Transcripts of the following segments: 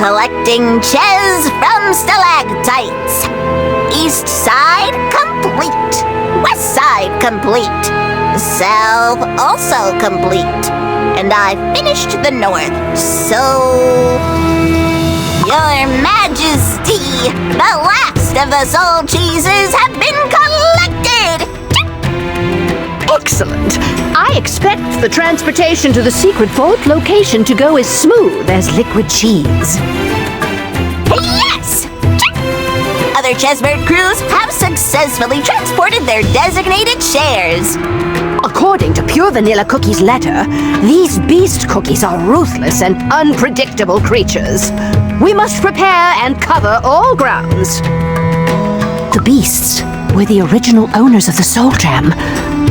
collecting Ches from stalactites. East side complete. West side complete. South also complete. And I finished the north, so... Your Majesty, the last of the soul cheeses have been collected! Excellent. I expect the transportation to the secret vault location to go as smooth as liquid cheese. Yes! Other Chessbird crews have successfully transported their designated shares. According to Pure Vanilla Cookie's letter, these beast cookies are ruthless and unpredictable creatures. We must prepare and cover all grounds. The beasts were the original owners of the Soul Gem,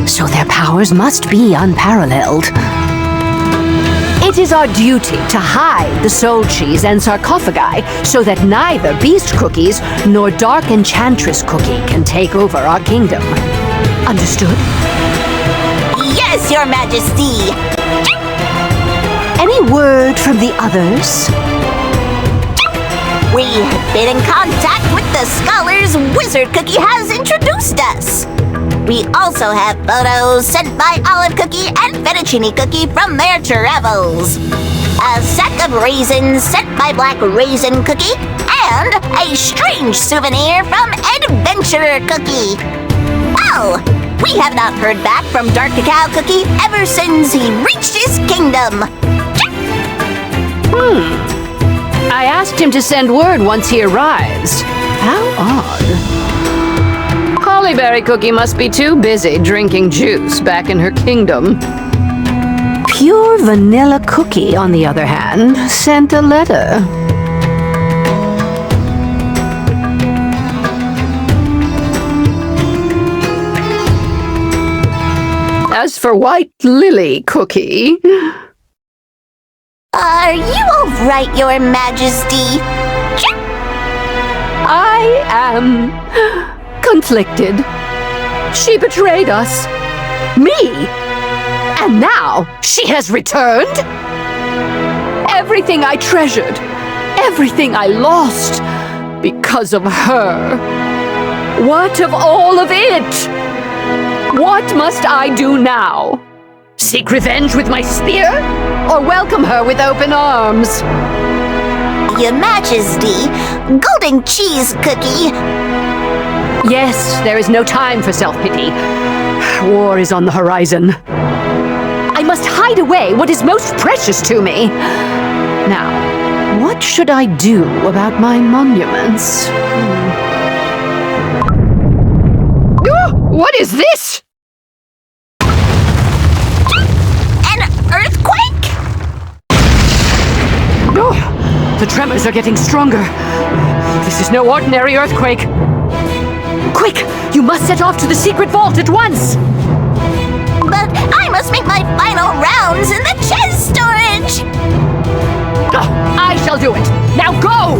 so their powers must be unparalleled. It is our duty to hide the soul cheese and sarcophagi so that neither beast cookies nor dark enchantress cookie can take over our kingdom. Understood? Yes, Your Majesty! Any word from the others? We have been in contact with the scholars Wizard Cookie has introduced us. We also have photos sent by Olive Cookie and Fettuccine Cookie from their travels. A sack of raisins sent by Black Raisin Cookie, and a strange souvenir from Adventurer Cookie. Oh, we have not heard back from Dark Cacao Cookie ever since he reached his kingdom. I asked him to send word once he arrives. How odd. Hollyberry Cookie must be too busy drinking juice back in her kingdom. Pure Vanilla Cookie, on the other hand, sent a letter. As for White Lily Cookie... Are you all right, Your Majesty? I am conflicted. She betrayed us. Me! And now she has returned? Everything I treasured, everything I lost, because of her. What of all of it? What must I do now? Seek revenge with my spear? Or welcome her with open arms? Your Majesty, Golden Cheese Cookie. Yes, there is no time for self-pity. War is on the horizon. I must hide away what is most precious to me. Now, what should I do about my monuments? Oh, what is this? The tremors are getting stronger. This is no ordinary earthquake. Quick! You must set off to the secret vault at once! But I must make my final rounds in the chest storage! I shall do it! Now go!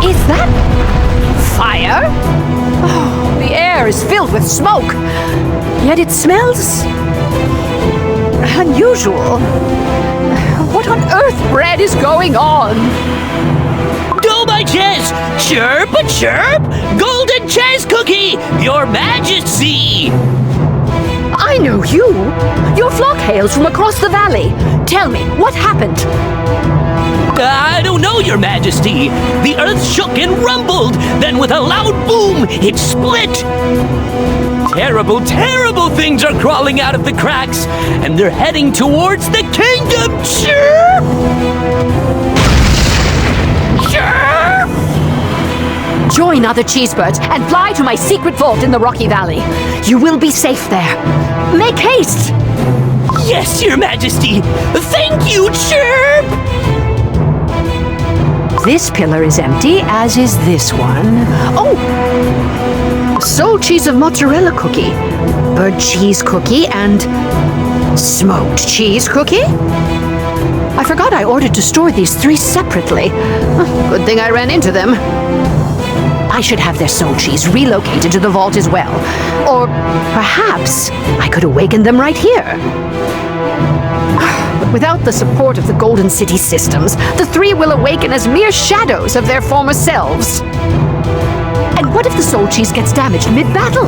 Is that... fire? Oh, the air is filled with smoke. Yet it smells... unusual. What on earth, Bread, is going on? Go, my Ches! Chirp a chirp! Golden Ches Cookie! Your Majesty! I know you! Your flock hails from across the valley. Tell me, what happened? I don't know, Your Majesty. The earth shook and rumbled. Then with a loud boom, it split. Terrible, terrible things are crawling out of the cracks, and they're heading towards the kingdom. Chirp! Chirp! Join other cheesebirds and fly to my secret vault in the Rocky Valley. You will be safe there. Make haste! Yes, Your Majesty. Thank you, Chirp! This pillar is empty, as is this one. Oh! Soul cheese of mozzarella cookie, bird cheese cookie, and smoked cheese cookie? I forgot I ordered to store these three separately. Good thing I ran into them. I should have their soul cheese relocated to the vault as well. Or perhaps I could awaken them right here. Without the support of the Golden City systems, the three will awaken as mere shadows of their former selves. And what if the soul cheese gets damaged mid-battle?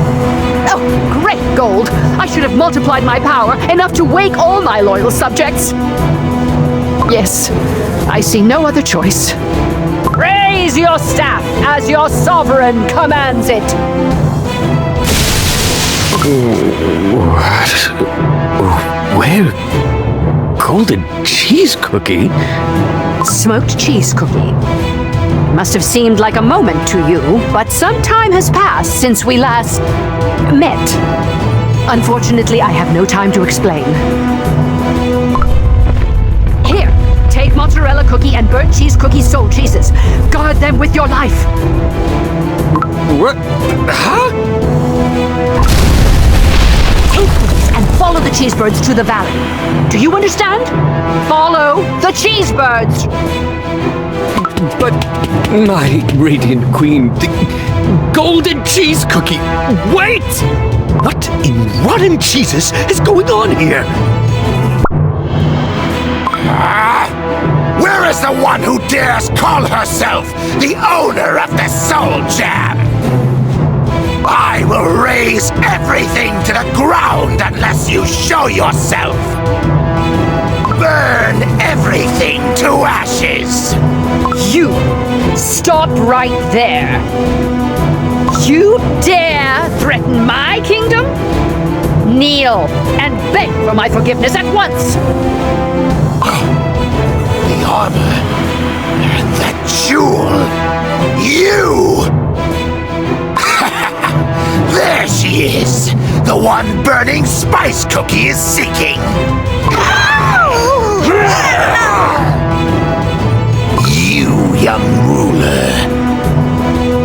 Oh, great gold! I should have multiplied my power enough to wake all my loyal subjects. Yes, I see no other choice. Raise your staff as your sovereign commands it! Where? Golden cheese cookie? Smoked cheese cookie. Must have seemed like a moment to you, but some time has passed since we last met. Unfortunately, I have no time to explain. Here, take mozzarella cookie and burnt cheese cookie soul cheeses. Guard them with your life. What? Huh? Take these and follow the cheesebirds to the valley. Do you understand? Follow the cheesebirds! But my radiant queen, the golden cheese cookie. Wait! What in rotten cheeses is going on here? Where is the one who dares call herself the owner of the Soul Jam? I will raise everything to the ground unless you show yourself. Burn everything to ashes. You! Stop right there! You dare threaten my kingdom? Kneel and beg for my forgiveness at once! The armor. That jewel. You! There she is! The one Burning Spice Cookie is seeking! You, young ruler.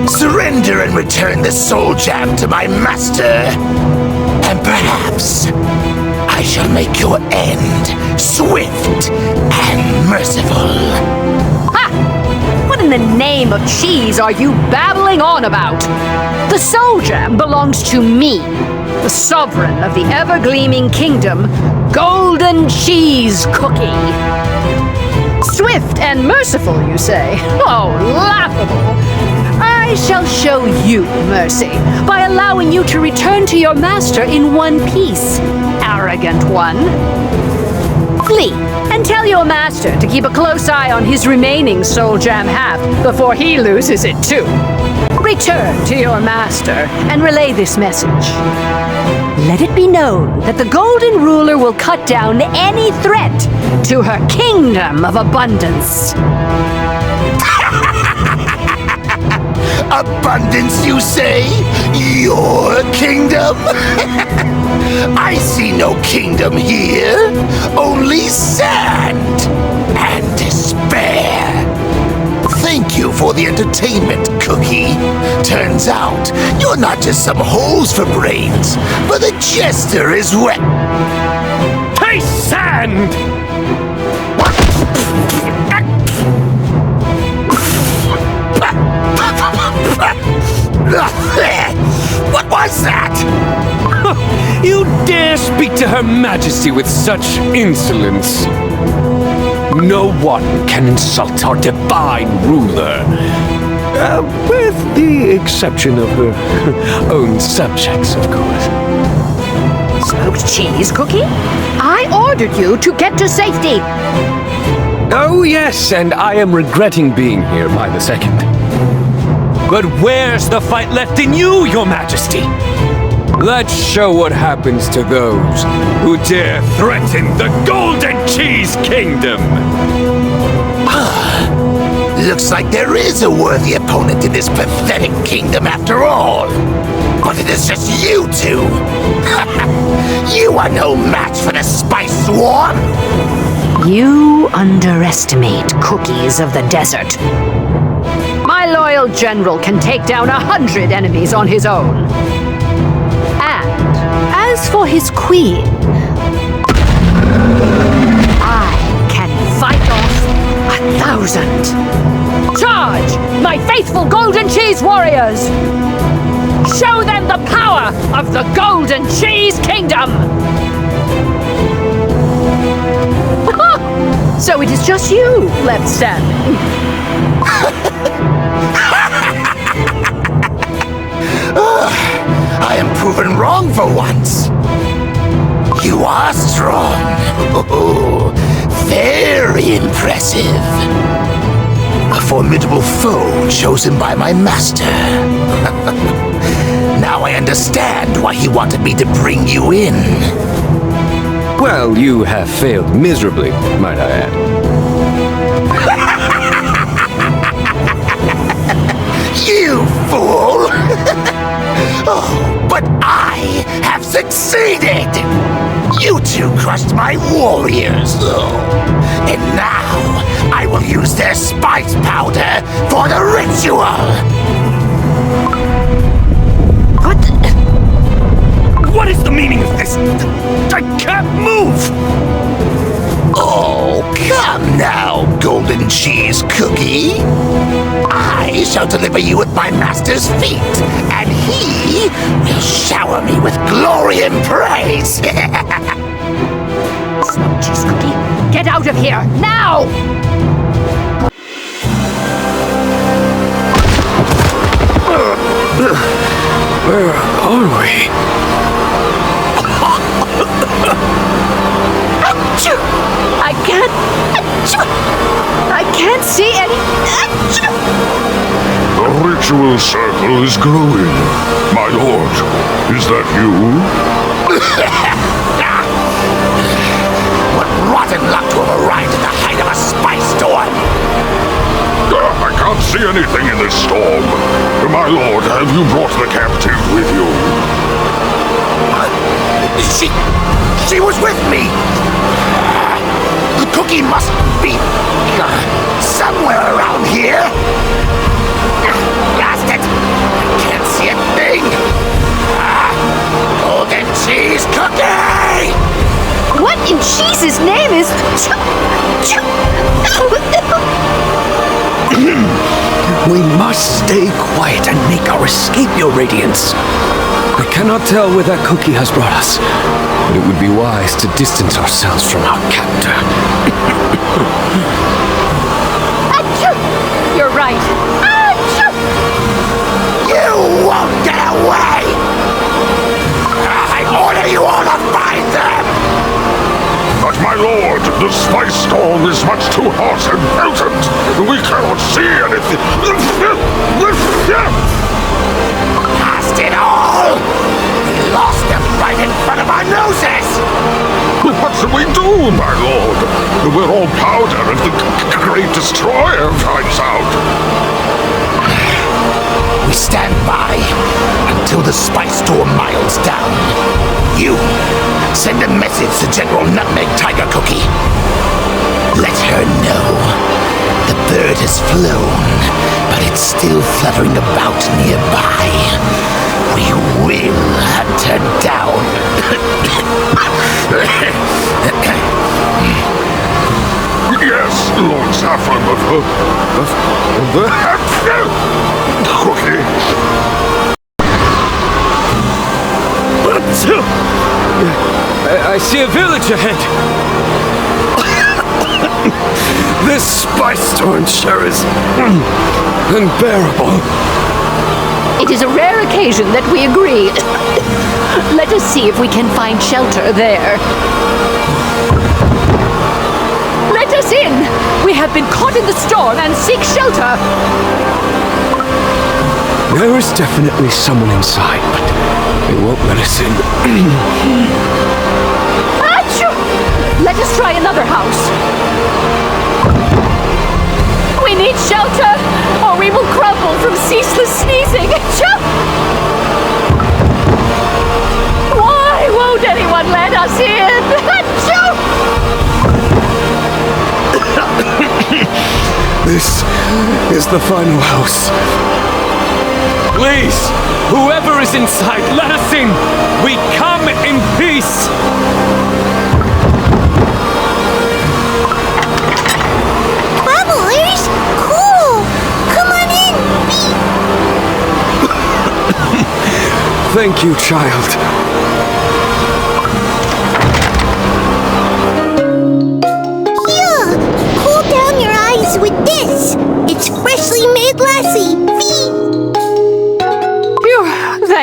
Surrender and return the Soul Jam to my master. And perhaps I shall make your end swift and merciful. Ha! What in the name of cheese are you babbling on about? The Soul Jam belongs to me, the sovereign of the ever-gleaming kingdom, Golden Cheese Cookie. Swift and merciful, you say? Oh, laughable! I shall show you mercy by allowing you to return to your master in one piece, arrogant one. Flee, and tell your master to keep a close eye on his remaining Soul Jam half before he loses it too. Return to your master and relay this message. Let it be known that the Golden Ruler will cut down any threat to her kingdom of abundance. Abundance, you say? Your kingdom? I see no kingdom here, only sand and despair. Thank you for the entertainment, Cookie. Turns out, you're not just some holes for brains, but the jester is wet. Taste sand! What was that? You dare speak to Her Majesty with such insolence? No one can insult our divine ruler. With the exception of her own subjects, of course. Smoked cheese cookie? I ordered you to get to safety. Oh, yes, and I am regretting being here by the second. But where's the fight left in you, Your Majesty? Let's show what happens to those who dare threaten the Golden Cheese Kingdom! Looks like there is a worthy opponent in this pathetic kingdom after all. But it is just you two. You are no match for the Spice Swarm. You underestimate Cookies of the Desert. My loyal general can take down 100 enemies on his own. And as for his queen, I can fight off 1,000. Charge, my faithful Golden Cheese Warriors! Show them the power of the Golden Cheese Kingdom! So it is just you left standing. I am proven wrong for once. You are strong. Oh, very impressive. A formidable foe chosen by my master. Now I understand why he wanted me to bring you in. Well, you have failed miserably, might I add. You fool! Oh, but I have succeeded! You two crushed my warriors, and now I will use their spice powder for the ritual! What is the meaning of this? I can't move! Oh, come now, golden cheese cookie! I shall deliver you at my master's feet, and he will shower me with glory and praise! Snow cheese cookie, get out of here, now! Where are we? I can't see any. The ritual circle is glowing. My lord, is that you? What rotten luck to have arrived at the height of a spice storm! I can't see anything in this storm. My lord, have you brought the captive with you? She was with me! The cookie must be somewhere around here. Blast it! I can't see a thing. Golden cheese cookie! What in cheese's name is? We must stay quiet and make our escape, your radiance. I cannot tell where that cookie has brought us, but it would be wise to distance ourselves from our captor. Achoo! You're right. Achoo! You won't get away! I order you all to find them! But my lord, the spice storm is much too hot and potent. We cannot see anything. Past it all! We lost them right in front of our noses! What should we do, my lord? We're all powder if the great destroyer finds out. We stand by until the spice storm miles down. You send a message to General Nutmeg Tiger Cookie. Let her know the bird has flown, but it's still fluttering about nearby. We will hunt her down. Yes, Lord Saffron of the cookie. I see a village ahead. This spice storm sure is unbearable. It is a rare occasion that we agree. Let us see if we can find shelter there. Let us in! We have been caught in the storm and seek shelter! There is definitely someone inside, but they won't let us in. Achoo! Let us try another house. We need shelter, or we will crumble from ceaseless sneezing. Achoo! Why won't anyone let us in? Achoo! This is the final house. Please, whoever is inside, let us in. We come in peace. Bubblers? Cool! Come on in, Thank you, child. Phew!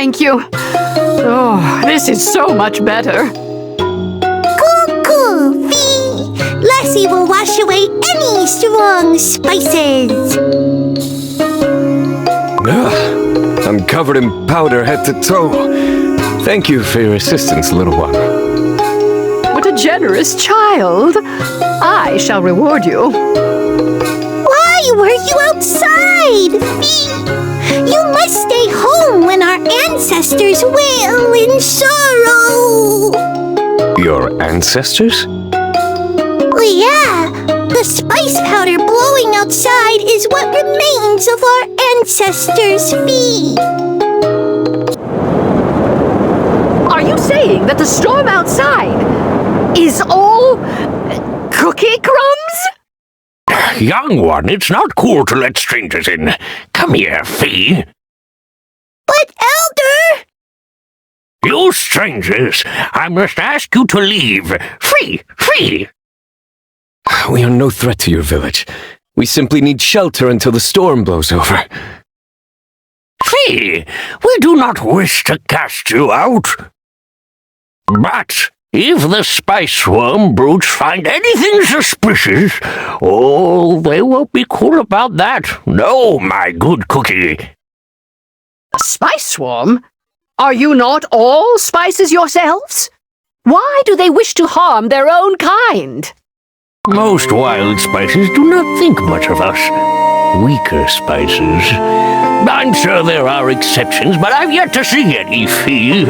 Thank you. Oh, this is so much better. Cool, Fee. Lassie will wash away any strong spices. I'm covered in powder head to toe. Thank you for your assistance, little one. What a generous child. I shall reward you. Why were you outside, Fee? You must stay home when our ancestors wail in sorrow. Your ancestors? Oh, yeah. The spice powder blowing outside is what remains of our ancestors, Fee. Are you saying that the storm outside is all cookie crumbs? Young one, it's not cool to let strangers in. Come here, Fee. But, Elder! You strangers, I must ask you to leave. Free! Free! We are no threat to your village. We simply need shelter until the storm blows over. Fee! We do not wish to cast you out. But if the spice swarm brutes find anything suspicious, oh, they won't be cool about that. No, my good cookie. A spice swarm? Are you not all spices yourselves? Why do they wish to harm their own kind? Most wild spices do not think much of us. Weaker spices. I'm sure there are exceptions, but I've yet to see any, Fee.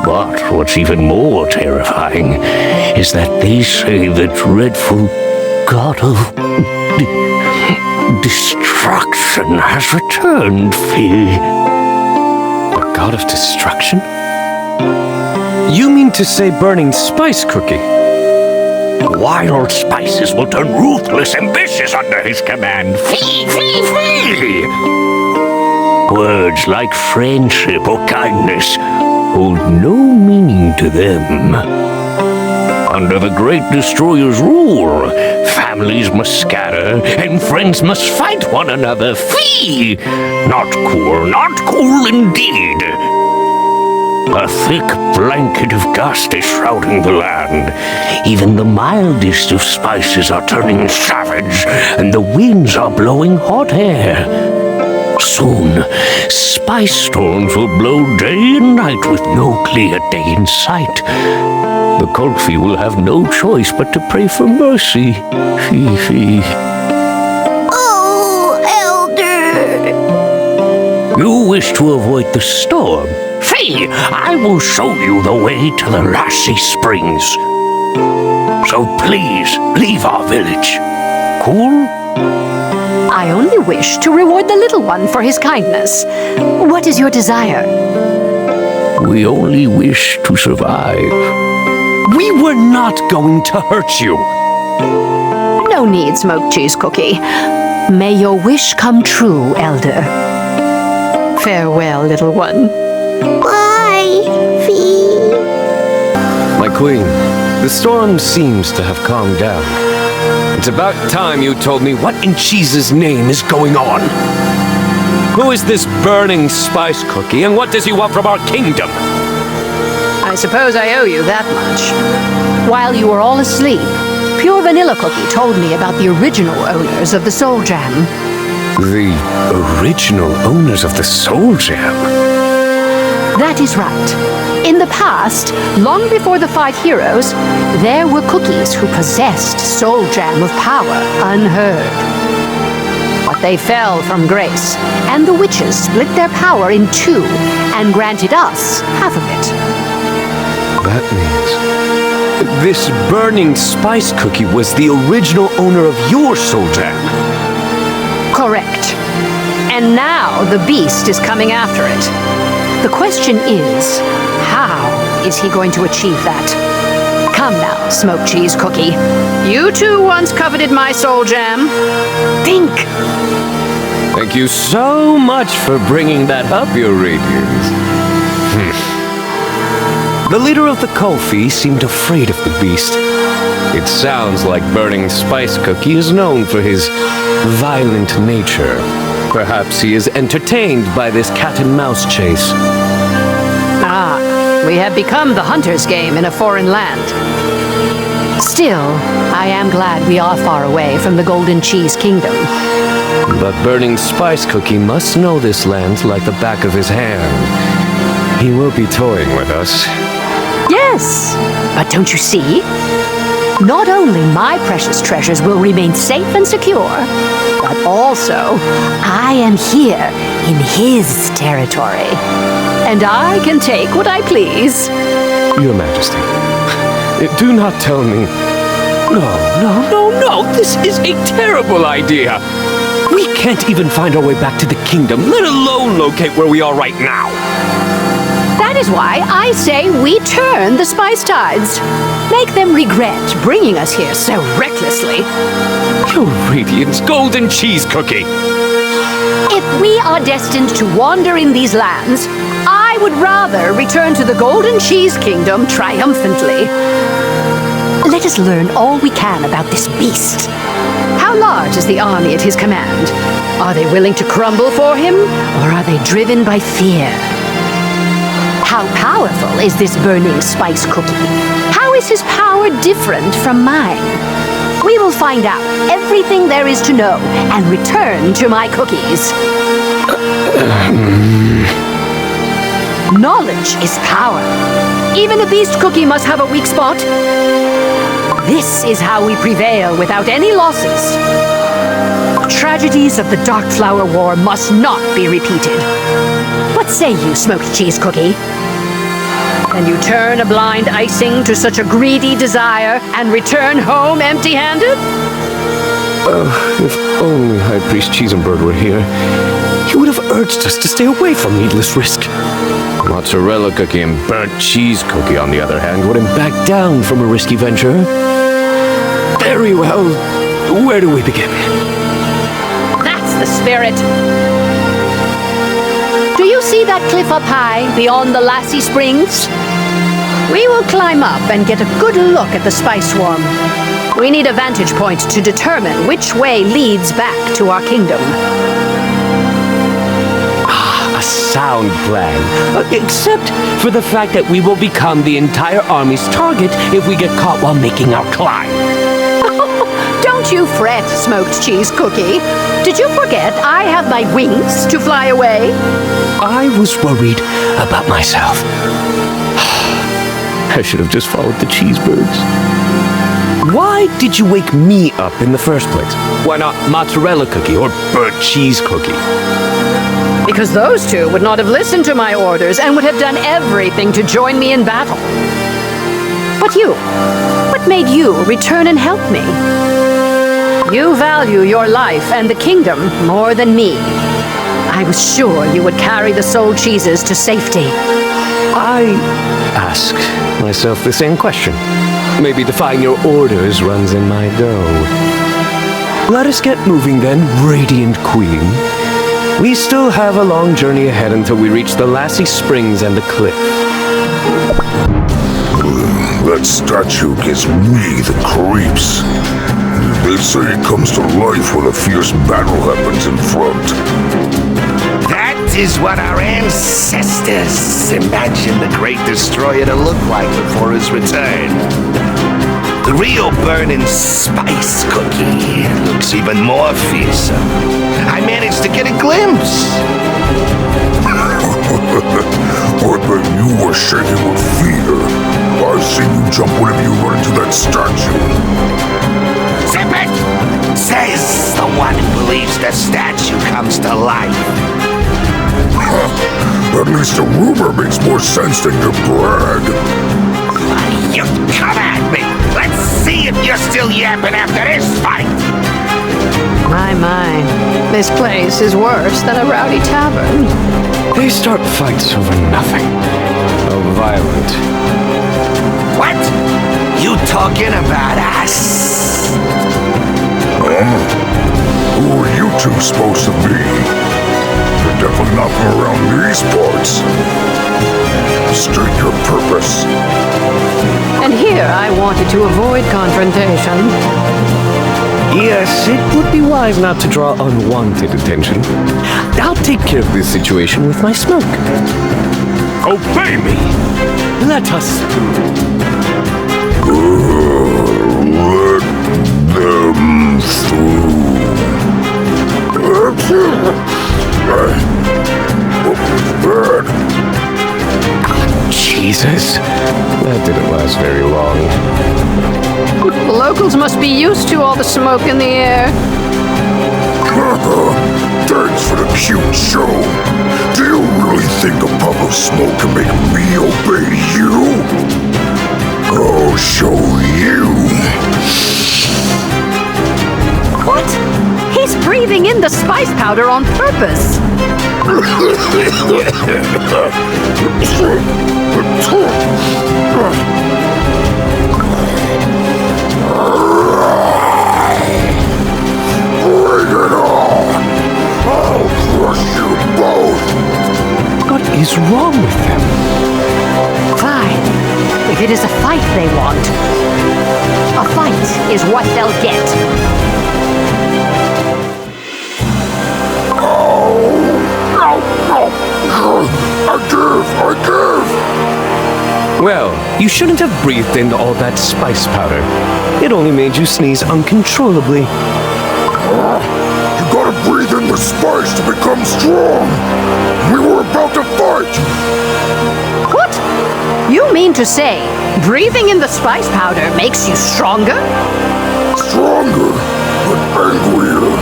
But what's even more terrifying is that they say the dreadful god of destruction has returned, Fee. A god of destruction? You mean to say burning spice cookie? Wild spices will turn ruthless and vicious under his command. Fee, fee, fee! Words like friendship or kindness hold no meaning to them. Under the Great Destroyer's rule, families must scatter and friends must fight one another. Fee! Not cool indeed. A thick blanket of dust is shrouding the land. Even the mildest of spices are turning savage, and the winds are blowing hot air. Soon, spice storms will blow day and night with no clear day in sight. The Kolfi will have no choice but to pray for mercy. Fee, fee. Oh, Elder! You wish to avoid the storm? Fee, I will show you the way to the Lassie Springs. So please, leave our village. Cool? I only wish to reward the little one for his kindness. What is your desire? We only wish to survive. We were not going to hurt you. No need, smoked cheese cookie. May your wish come true, Elder. Farewell, little one. Bye, Fee. My queen, the storm seems to have calmed down. It's about time you told me what in cheese's name is going on. Who is this burning spice cookie, and what does he want from our kingdom? I suppose I owe you that much. While you were all asleep, Pure Vanilla Cookie told me about the original owners of the Soul Jam. The original owners of the Soul Jam? That is right. In the past, long before the 5 heroes, there were cookies who possessed Soul Jam of power unheard. But they fell from grace, and the witches split their power in 2 and granted us half of it. That means this burning spice cookie was the original owner of your Soul Jam. Correct. And now the beast is coming after it. The question is, how is he going to achieve that? Come now, smoked cheese cookie. You too once coveted my Soul Jam. Think! Thank you so much for bringing that up, Your Radiance. The leader of the Kolfi seemed afraid of the beast. It sounds like Burning Spice Cookie is known for his violent nature. Perhaps he is entertained by this cat-and-mouse chase. Ah, we have become the hunter's game in a foreign land. Still, I am glad we are far away from the Golden Cheese Kingdom. But Burning Spice Cookie must know this land like the back of his hand. He will be toying with us. Yes, but don't you see? Not only my precious treasures will remain safe and secure, but also I am here in his territory. And I can take what I please. Your Majesty, do not tell me. No. This is a terrible idea. We can't even find our way back to the kingdom, let alone locate where we are right now. That is why I say we turn the Spice Tides. Make them regret bringing us here so recklessly. Your Radiance Golden Cheese Cookie. If we are destined to wander in these lands, I would rather return to the Golden Cheese Kingdom triumphantly. Let us learn all we can about this beast. How large is the army at his command? Are they willing to crumble for him, or are they driven by fear? How powerful is this Burning Spice Cookie? How is his power different from mine? We will find out everything there is to know and return to my cookies. Knowledge is power. Even a beast cookie must have a weak spot. This is how we prevail without any losses. The tragedies of the Dark Flower War must not be repeated. What say you, Smoked Cheese Cookie? Can you turn a blind icing to such a greedy desire and return home empty-handed? If only High Priest Cheesenbird were here, he would have urged us to stay away from needless risk. Mozzarella Cookie and Burnt Cheese Cookie, on the other hand, wouldn't back down from a risky venture. Very well. Where do we begin? That's the spirit. Do you see that cliff up high beyond the Lassie Springs? We will climb up and get a good look at the Spice Swarm. We need a vantage point to determine which way leads back to our kingdom. A sound plan. Except for the fact that we will become the entire army's target if we get caught while making our climb. Don't you fret, Smoked Cheese Cookie. Did you forget I have my wings to fly away? I was worried about myself. I should have just followed the cheesebirds. Why did you wake me up in the first place? Why not Mozzarella Cookie or Burnt Cheese Cookie? Because those two would not have listened to my orders and would have done everything to join me in battle. But you, what made you return and help me? You value your life and the kingdom more than me. I was sure you would carry the soul cheeses to safety. I ask myself the same question. Maybe defying your orders runs in my dough. Let us get moving then, Radiant Queen. We still have a long journey ahead until we reach the Lassie Springs and the cliff. That statue gives me the creeps. They say it comes to life when a fierce battle happens in front. That is what our ancestors imagined the Great Destroyer to look like before his return. The real Burning Spice Cookie looks even more fearsome. I managed to get a glimpse. I bet you were shaking with fear. I've seen you jump whenever you run into that statue. Zip it! Says the one who believes the statue comes to life. At least a rumor makes more sense than your brag. You come at me! Let's see if you're still yapping after this fight! My. This place is worse than a rowdy tavern. They start fights over nothing. How violent. What? You talking about us? Who are you two supposed to be? You're definitely not from around these parts. State your purpose. And here I wanted to avoid confrontation. Yes, it would be wise not to draw unwanted attention. I'll take care of this situation with my smoke. Obey me! Let us. Jesus, that didn't last very long. The locals must be used to all the smoke in the air. Thanks for the cute show. Do you really think a puff of smoke can make me obey you? I'll show you. What? He's breathing in the spice powder on purpose. Bring it on! I'll crush you both! What is wrong with them? Fine. If it is a fight they want, a fight is what they'll get. I give! Well, you shouldn't have breathed in all that spice powder. It only made you sneeze uncontrollably. You gotta breathe in the spice to become strong! We were about to fight! What? You mean to say breathing in the spice powder makes you stronger? Stronger, but angrier.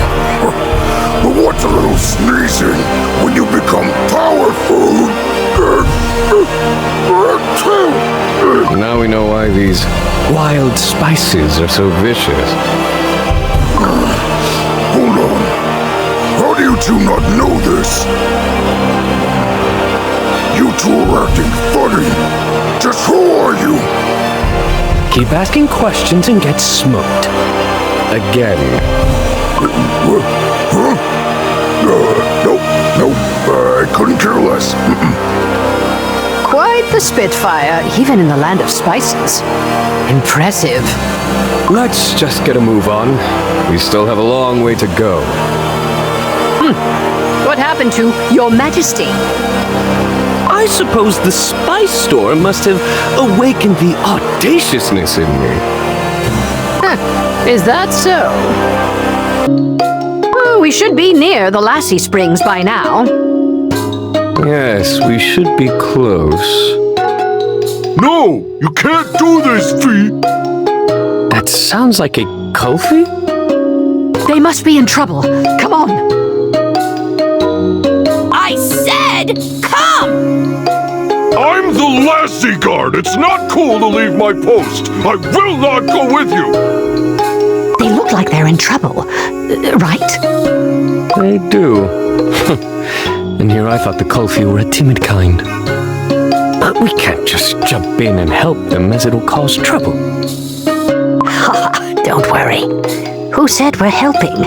But what's a little sneezing when you become powerful? Now we know why these wild spices are so vicious. Hold on. How do you two not know this? You two are acting funny. Just who are you? Keep asking questions and get smoked. Again. Huh? Nope. I couldn't care less. Quite the Spitfire, even in the land of spices. Impressive. Let's just get a move on. We still have a long way to go. What happened to Your Majesty? I suppose the spice store must have awakened the audaciousness in me. Is that so? Oh, we should be near the Lassie Springs by now. Yes, we should be close. No, you can't do this, Fee. That sounds like a Kofi? They must be in trouble. Come on. I said, come! I'm the Lassie Guard. It's not cool to leave my post. I will not go with you. They look like they're in trouble, right? They do. And here I thought the Kofi were a timid kind. But we can't just jump in and help them, as it'll cause trouble. Don't worry. Who said we're helping?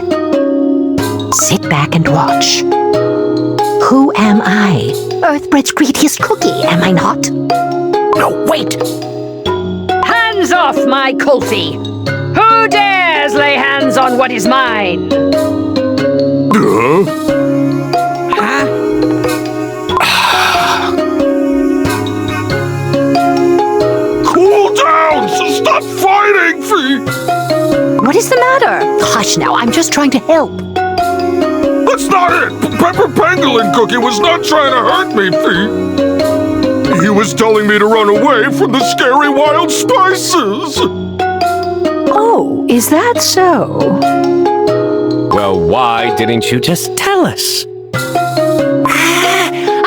Sit back and watch. Who am I? Earthbread's greediest cookie, am I not? No, wait. Hands off my Kofi! Who dares lay hands on what is mine? Cool down! Stop fighting, Fee! What is the matter? Hush now, I'm just trying to help. That's not it! Pepper Pangolin Cookie was not trying to hurt me, Fee! He was telling me to run away from the scary wild spices! Oh, is that so? Well, why didn't you just tell us?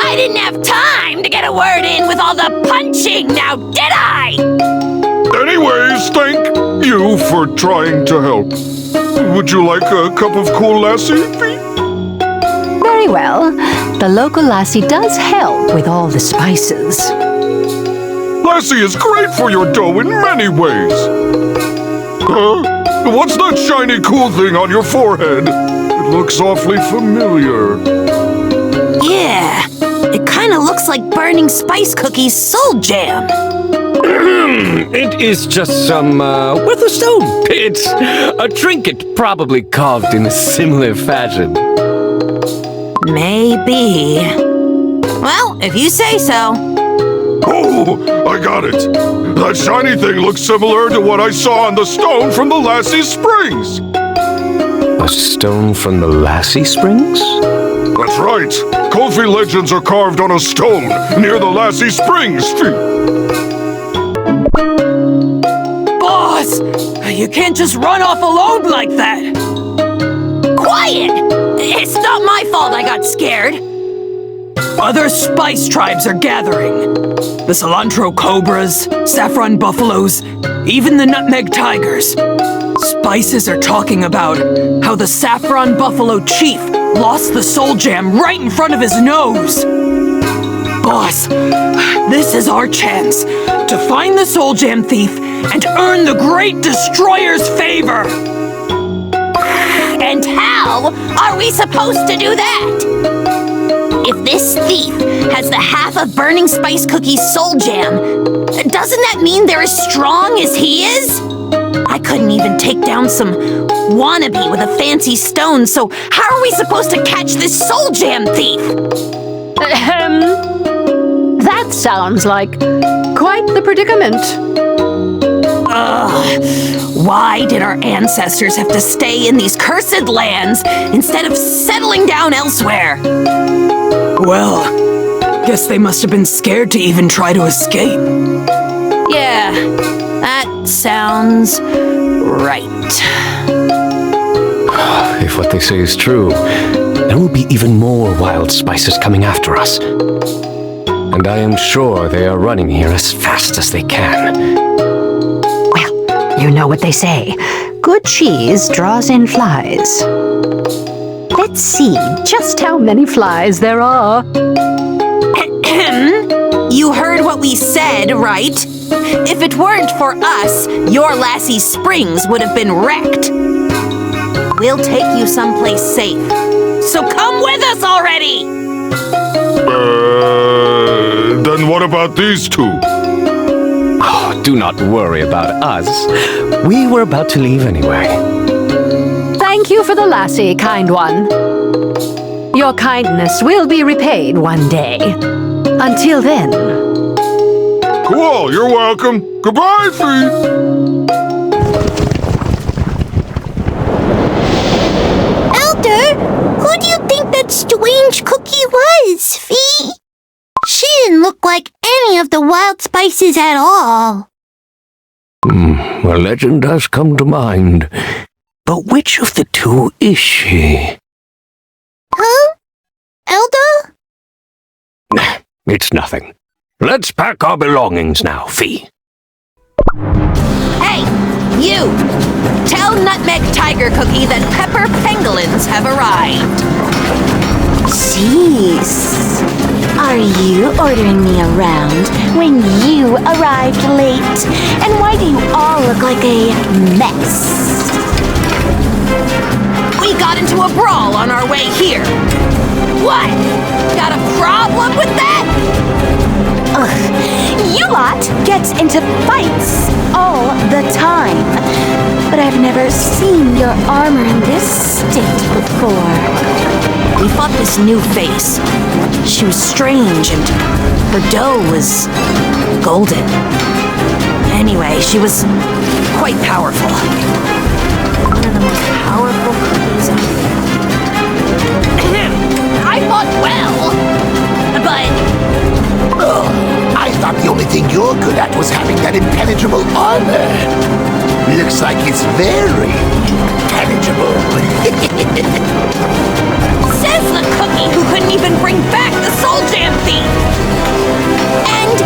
I didn't have time to get a word in with all the punching, now did I? Anyways, thank you for trying to help. Would you like a cup of cool lassie, Fee? Very well. The local lassie does help with all the spices. Lassie is great for your dough in many ways. What's that shiny cool thing on your forehead? It looks awfully familiar. Yeah, it kinda looks like burning spice cookies soul jam. It is just some, worth a stone. It's a trinket, probably carved in a similar fashion. Maybe. Well, if you say so. Oh, I got it. That shiny thing looks similar to what I saw on the stone from the Lassie Springs. A stone from the Lassie Springs? That's right. Kofi legends are carved on a stone near the Lassie Springs. Boss! You can't just run off alone like that! Quiet! It's not my fault I got scared! Other spice tribes are gathering. The cilantro cobras, saffron buffaloes, even the nutmeg tigers. Spices are talking about how the saffron buffalo chief lost the soul gem right in front of his nose. Boss, this is our chance to find the soul gem thief and earn the Great Destroyer's favor. And how are we supposed to do that? If this thief has the half of Burning Spice Cookie's soul jam, doesn't that mean they're as strong as he is? I couldn't even take down some wannabe with a fancy stone, so how are we supposed to catch this soul jam thief? That sounds like quite the predicament. Why did our ancestors have to stay in these cursed lands instead of settling down elsewhere? Well, guess they must have been scared to even try to escape. Yeah, that sounds right. If what they say is true, there will be even more wild spices coming after us. And I am sure they are running here as fast as they can. Well, you know what they say. Good cheese draws in flies. Let's see just how many flies there are. You heard what we said, right? If it weren't for us, your Lassie Springs would have been wrecked. We'll take you someplace safe. So come with us already! Then what about these two? Oh, do not worry about us. We were about to leave anyway. Thank you for the lassie, kind one. Your kindness will be repaid one day. Until then... Cool, you're welcome. Goodbye, Fee. Elder, who do you think that strange cookie was, Fee? She didn't look like any of the wild spices at all. A legend does come to mind. But which of the two is she? Huh? Elder? It's nothing. Let's pack our belongings now, Fee. Hey, you! Tell Nutmeg Tiger Cookie that pepper pangolins have arrived. Jeez. Are you ordering me around when you arrived late? And why do you all look like a mess? We got into a brawl on our way here. What? Got a problem with that? Ugh, you lot get into fights all the time. But I've never seen your armor in this state before. We fought this new face. She was strange and her dough was golden. Anyway, she was quite powerful. One of the most powerful cookies out there. I fought well, but... I thought the only thing you're good at was having that impenetrable armor. Looks like it's very impenetrable. Says the cookie who couldn't even bring back the soul jam thief! And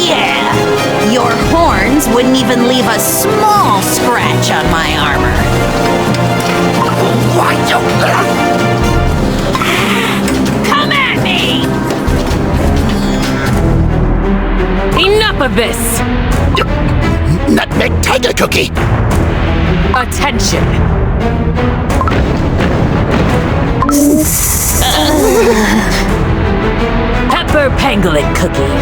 yeah, your horns wouldn't even leave a small scratch on my armor. Why don't Come at me! Enough of this! Nutmeg Tiger Cookie! Attention! Pepper Skipper Pangolin Cookie.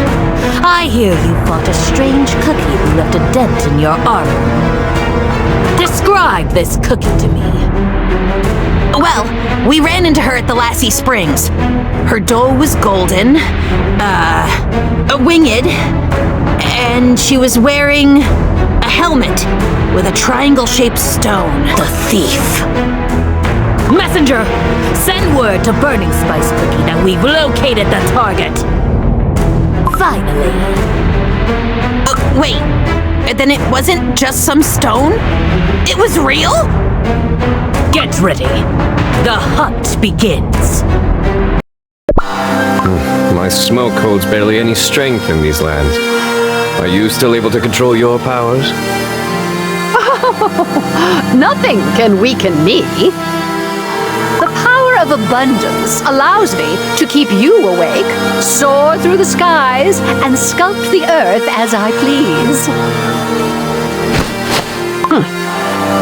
I hear you fought a strange cookie who left a dent in your armor. Describe this cookie to me. Well, we ran into her at the Lassie Springs. Her dough was golden, winged, and she was wearing a helmet with a triangle-shaped stone. The thief. Messenger, send word to Burning Spice Cookie that we've located the target. Finally. Wait, then it wasn't just some stone? It was real? Get ready. The hunt begins. My smoke holds barely any strength in these lands. Are you still able to control your powers? Nothing can weaken me. The power of abundance allows me to keep you awake, soar through the skies, and sculpt the earth as I please.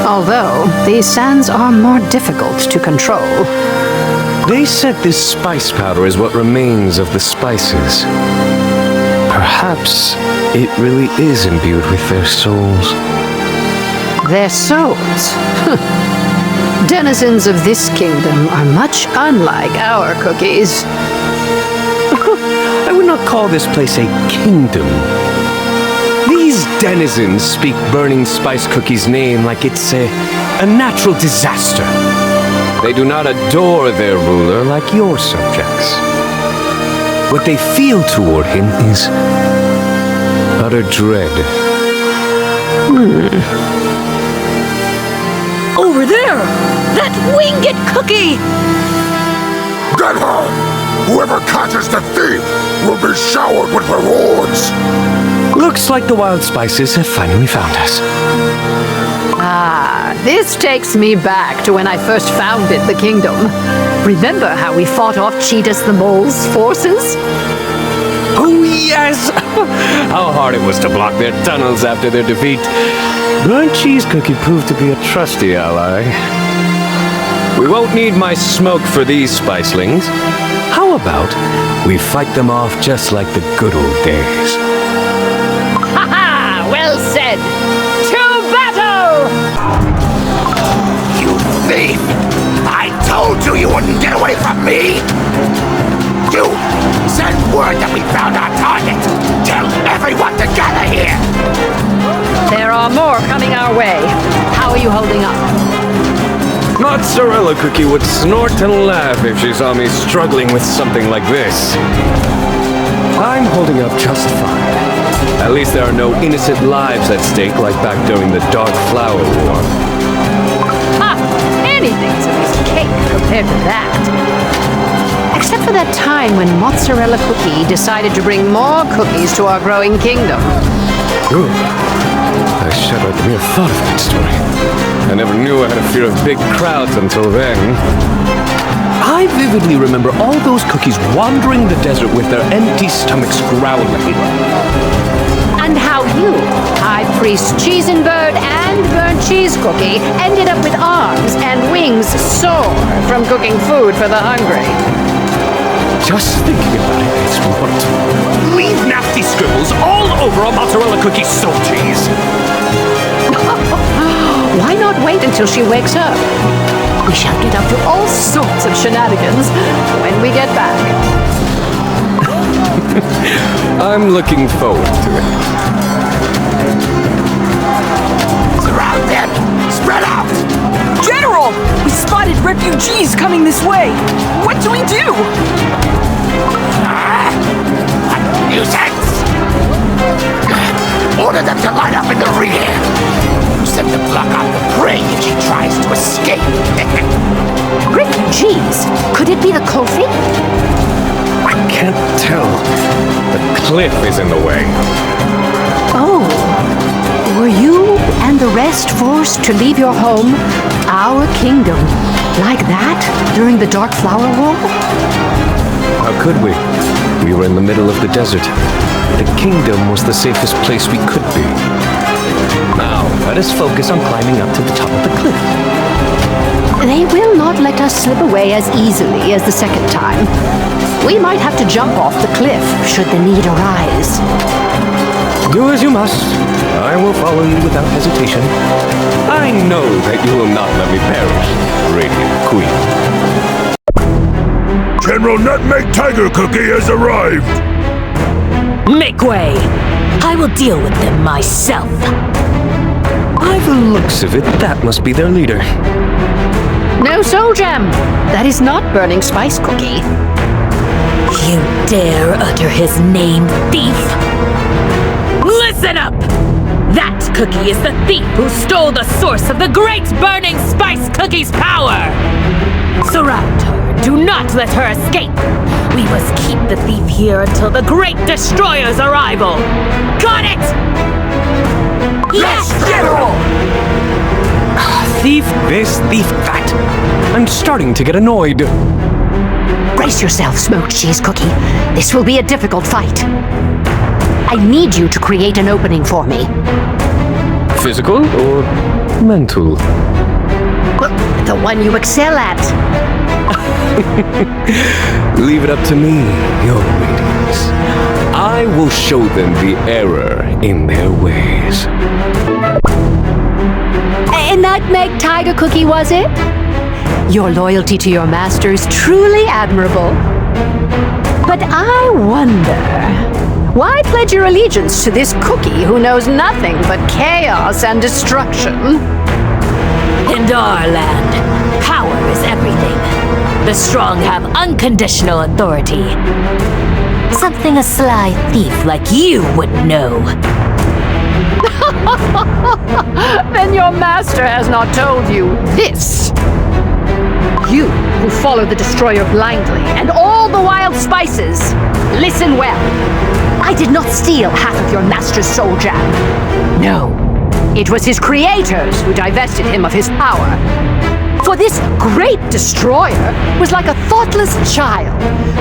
Although, these sands are more difficult to control. They said this spice powder is what remains of the spices. Perhaps it really is imbued with their souls. Their souls? Denizens of this kingdom are much unlike our cookies. I would not call this place a kingdom. These denizens speak Burning Spice Cookie's name like it's a natural disaster. They do not adore their ruler like your subjects. What they feel toward him is utter dread. Over there! That winged cookie! Get her! Whoever catches the thief will be showered with rewards! Looks like the wild spices have finally found us. Ah, this takes me back to when I first founded the kingdom. Remember how we fought off Cheetahs the Mole's forces? Oh, yes! How hard it was to block their tunnels after their defeat. Burnt Cheese Cookie proved to be a trusty ally. We won't need my smoke for these spicelings. How about we fight them off just like the good old days? Ha ha! Well said! To battle! You thief! I told you you wouldn't get away from me! You send word that we found our target! Tell everyone to gather here! There are more coming our way. How are you holding up? Mozzarella Cookie would snort and laugh if she saw me struggling with something like this. I'm holding up just fine. At least there are no innocent lives at stake like back during the Dark Flower War. Ha! Anything's a piece of cake compared to that. Except for that time when Mozzarella Cookie decided to bring more cookies to our growing kingdom. Ooh. I shudder at the mere thought of that story. I never knew I had a fear of big crowds until then. I vividly remember all those cookies wandering the desert with their empty stomachs growling. And how you, High Priest Cheesenbird and Burnt Cheese Cookie, ended up with arms and wings sore from cooking food for the hungry. Just thinking about it makes me want to leave nasty scribbles all over a mozzarella cookie soul cheese. Why not wait until she wakes up? We shall get up to all sorts of shenanigans when we get back. I'm looking forward to it. Surround them! Spread out! General! We spotted refugees coming this way! What do we do? What nuisance! Order them to line up in the rear! Use them to block off the prey if she tries to escape! Refugees? Could it be the Kofi? I can't tell. The cliff is in the way. Oh. Were you and the rest forced to leave your home, our kingdom, like that during the Dark Flower War? How could we? We were in the middle of the desert. The kingdom was the safest place we could be. Now, let us focus on climbing up to the top of the cliff. They He will not let us slip away as easily as the second time. We might have to jump off the cliff should the need arise. Do as you must. I will follow you without hesitation. I know that you will not let me perish, Radiant Queen. General Nutmeg Tiger Cookie has arrived! Make way! I will deal with them myself. By the looks of it, that must be their leader. No Soul Gem! That is not Burning Spice Cookie. You dare utter his name, thief? Listen up! That cookie is the thief who stole the source of the great Burning Spice Cookie's power! Surround her and do not let her escape! We must keep the thief here until the Great Destroyer's arrival! Got it? Yes, General! Thief this, thief that. I'm starting to get annoyed. Brace yourself, Smoked Cheese Cookie. This will be a difficult fight. I need you to create an opening for me. Physical or mental? The one you excel at. Leave it up to me, your radiance. I will show them the error in their ways. A Nutmeg Tiger Cookie, was it? Your loyalty to your master is truly admirable. But I wonder, why pledge your allegiance to this cookie who knows nothing but chaos and destruction? In our land, power is everything. The strong have unconditional authority. Something a sly thief like you would know. Then your master has not told you this. You, who follow the Destroyer blindly, and all the wild spices, listen well. I did not steal half of your master's soul gem. No, it was his creators who divested him of his power. For this great Destroyer was like a thoughtless child,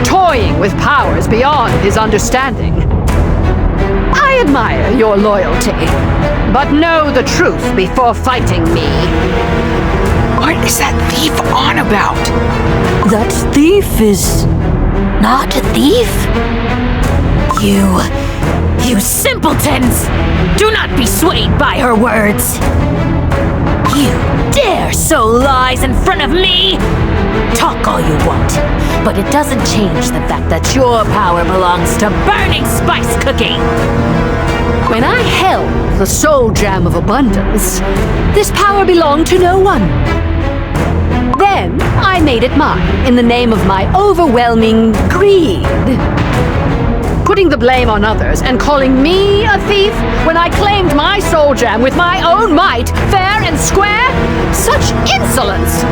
toying with powers beyond his understanding. I admire your loyalty, but know the truth before fighting me. What is that thief on about? That thief is not a thief? You simpletons! Do not be swayed by her words! You dare sow lies in front of me? Talk all you want, but it doesn't change the fact that your power belongs to Burning Spice Cookie! When I held the Soul Gem of Abundance, this power belonged to no one. Then I made it mine in the name of my overwhelming greed. Putting the blame on others and calling me a thief when I claimed my Soul Gem with my own might, fair and square? Such insolence!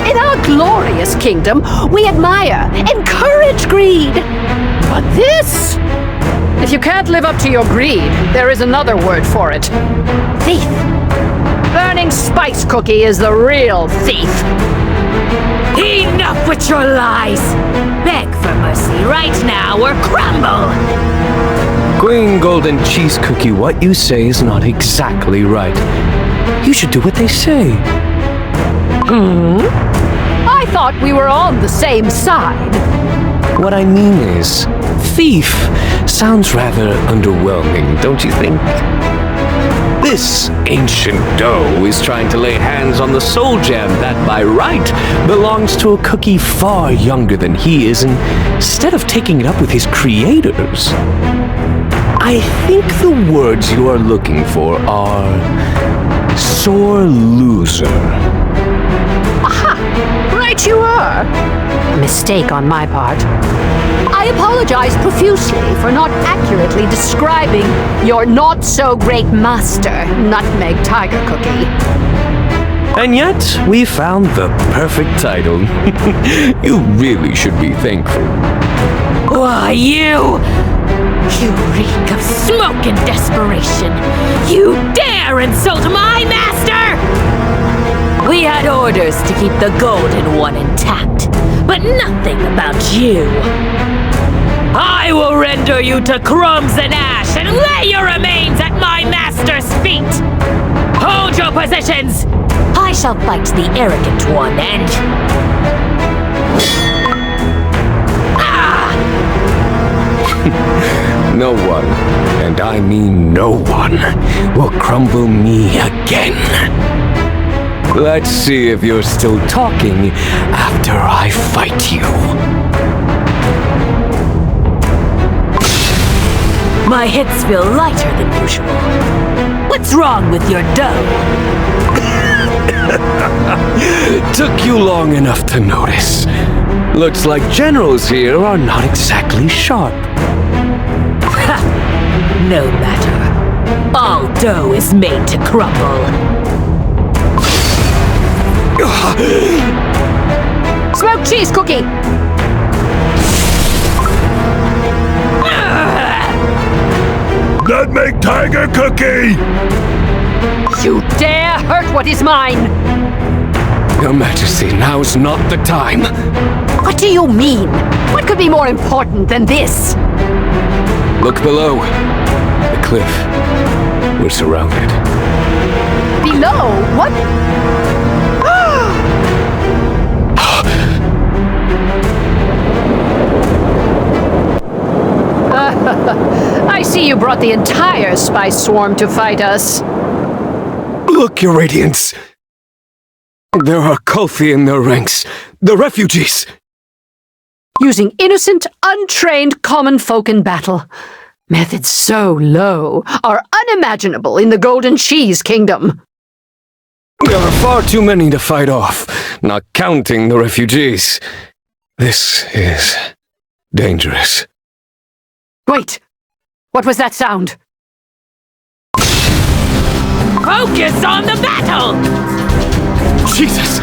In our glorious kingdom, we admire, encourage greed. But this? If you can't live up to your greed, there is another word for it. Thief. Burning Spice Cookie is the real thief. Enough with your lies! Beg for mercy right now or crumble! Queen Golden Cheese Cookie, what you say is not exactly right. You should do what they say. I thought we were on the same side. What I mean is, thief sounds rather underwhelming, don't you think? This ancient doe is trying to lay hands on the soul gem that by right belongs to a cookie far younger than he is, and instead of taking it up with his creators, I think the words you are looking for are sore loser. Aha! Right you are! Mistake on my part. I apologize profusely for not accurately describing your not-so-great master, Nutmeg Tiger Cookie. And yet, we found the perfect title. You really should be thankful. Why, you reek of smoke and desperation! You dare insult my master! We had orders to keep the Golden One intact, but nothing about you. I will render you to crumbs and ash and lay your remains at my master's feet! Hold your positions! I shall fight the arrogant one and... No one, and I mean no one, will crumble me again. Let's see if you're still talking after I fight you. My hits feel lighter than usual. What's wrong with your dough? Took you long enough to notice. Looks like generals here are not exactly sharp. No matter. All dough is made to crumble. Smoked cheese cookie! That make tiger cookie! You dare hurt what is mine! Your Majesty, now's not the time. What do you mean? What could be more important than this? Look below. The cliff. We're surrounded. Below? What? I see you brought the entire spice swarm to fight us. Look, Your Radiance. There are Kofi in their ranks. The refugees. Using innocent, untrained common folk in battle. Methods so low are unimaginable in the Golden Cheese Kingdom. There are far too many to fight off, not counting the refugees. This is dangerous. Wait! What was that sound? Focus on the battle! Jesus!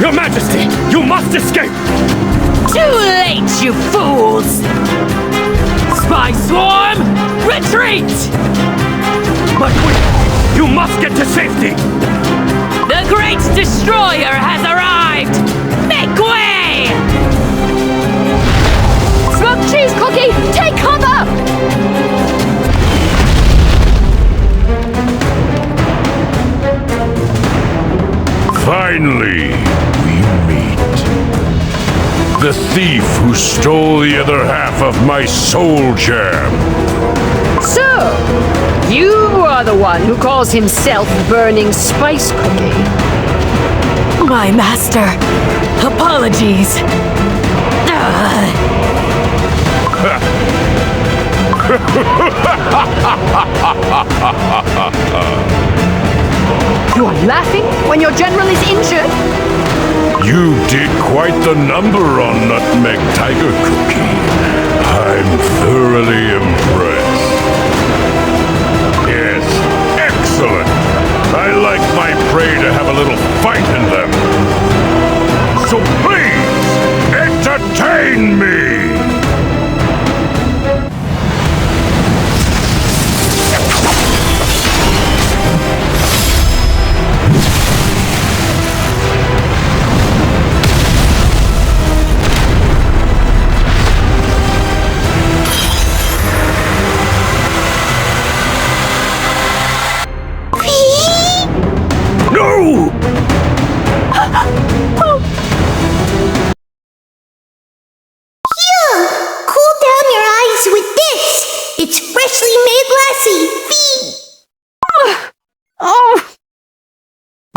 Your Majesty, you must escape! Too late, you fools! Spy swarm, retreat! But quick! You must get to safety! The Great Destroyer has arrived! Make way! Smoked cheese cookie, take cover! Finally, we meet. The thief who stole the other half of my soul gem. So, you are the one who calls himself Burning Spice Cookie. My master, apologies. You are laughing when your general is injured? You did quite the number on Nutmeg Tiger Cookie. I'm thoroughly impressed. Yes, excellent. I like my prey to have a little fight in them. So please, entertain me!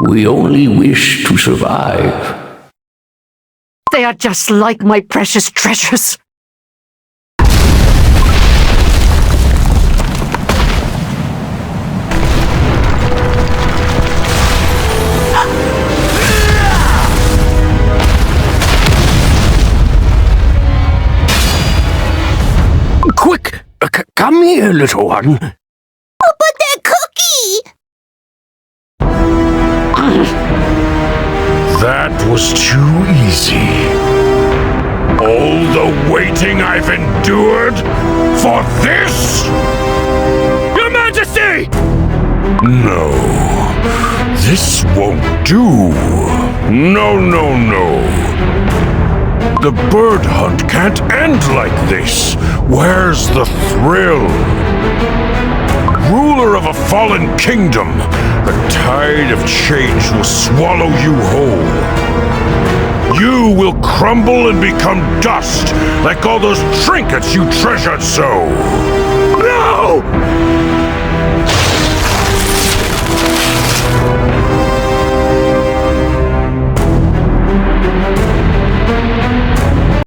We only wish to survive. They are just like my precious treasures. Quick! Come here, little one. Oh, but that cookie! That was too easy. All the waiting I've endured for this? Your Majesty! No, this won't do. No, no, no. The bird hunt can't end like this. Where's the thrill? ruler of a fallen kingdom, the tide of change will swallow you whole. You will crumble and become dust, like all those trinkets you treasured so. No!